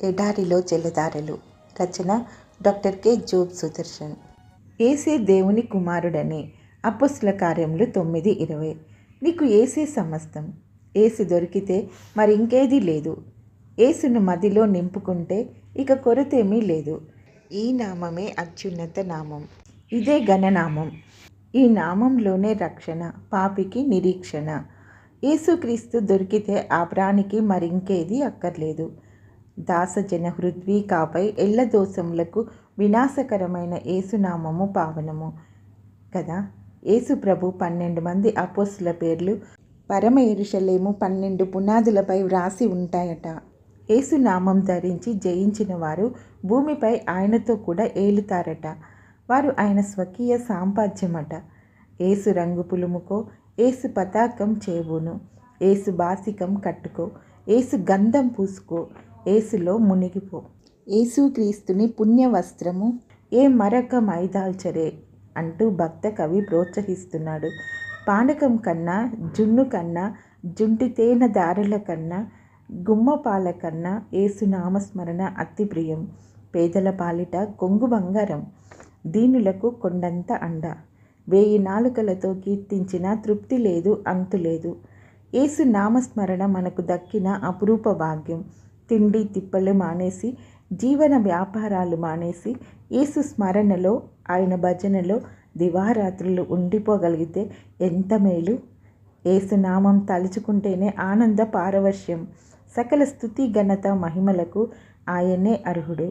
ఎడారిలో జలధారలు. రచన doctor K. Job Sudarshan. యేసే దేవుని కుమారుడని. అపోస్తల కార్యములు 9:20. నీకు యేసే సమస్తం. యేసు దొరికితే మరింకేదీ లేదు. యేసును మదిలో నింపుకుంటే ఇక కొరతేమీ లేదు. ఈ నామమే అత్యున్నత నామం. ఇదే ఘననామం. ఈ నామంలోనే రక్షణ, పాపికి నిరీక్షణ. యేసుక్రీస్తు దొరికితే ఆ ప్రాణికి మరింకేదీ అక్కర్లేదు. దాసజన హృద్వీకాపై ఎల్లదోషములకు వినాశకరమైన యేసునామము పావనము కదా. యేసు ప్రభు 12 మంది అపోస్తలుల పేర్లు పరమ యెరూషలేము 12 పునాదులపై వ్రాసి ఉంటాయట. యేసునామం ధరించి జయించిన వారు భూమిపై ఆయనతో కూడా ఏలుతారట. వారు ఆయన స్వకీయ సాంపాద్యమట. యేసు రంగు పులుముకో, యేసు పతాకం చేబూను, యేసు బాసికం కట్టుకో, యేసు గంధం పూసుకో, యేసులో మునిగిపో. యేసుక్రీస్తుని పుణ్యవస్త్రము ఏ మరక మైదాల్చరే అంటూ భక్త కవి ప్రోత్సహిస్తున్నాడు. పానకం కన్నా, జున్ను కన్నా, జుంటి తేనె దారుల కన్నా, గుమ్మపాల కన్నా యేసు నామస్మరణ అతి ప్రియం. పేదల పాలిట కొంగు బంగారం, దీనులకు కొండంత అండ. 1000 నాలుకలతో కీర్తించిన తృప్తి లేదు, అంతులేదు. యేసు నామస్మరణ మనకు దక్కిన అపురూప భాగ్యం. తిండి తిప్పలు మానేసి, జీవన వ్యాపారాలు మానేసి, యేసు స్మరణలో, ఆయన భజనలో దివారాత్రులు ఉండిపోగలిగితే ఎంత మేలు. యేసునామం తలుచుకుంటేనే ఆనంద పారవశ్యం. సకల స్తుతి ఘనత మహిమలకు ఆయనే అర్హుడు.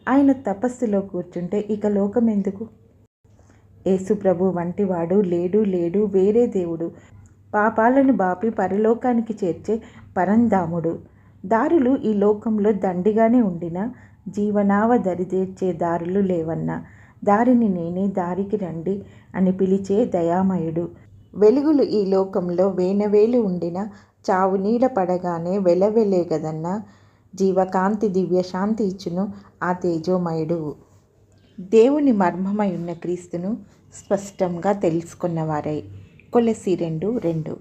ఆయన తపస్సులో కూర్చుంటే ఇక లోకమెందుకు? యేసు ప్రభు వంటివాడు లేడు వేరే దేవుడు. పాపాలను బాపి పరలోకానికి చేర్చే పరంధాముడు. దారులు ఈ లోకంలో దండిగానే ఉండినా జీవనావ దరిదేర్చే దారులు లేవన్నా. దారిని నేనే, దారికి రండి అని పిలిచే దయామయుడు. వెలుగులు ఈ లోకంలో వేనవేలు ఉండినా చావు నీడ పడగానే వెలవెలేగదన్నా. జీవకాంతి దివ్యశాంతి ఇచ్చును ఆ తేజోమయుడు. దేవుని మర్మమై ఉన్న క్రీస్తును స్పష్టంగా తెలుసుకున్నవారై. కొలస్సీ 2:2.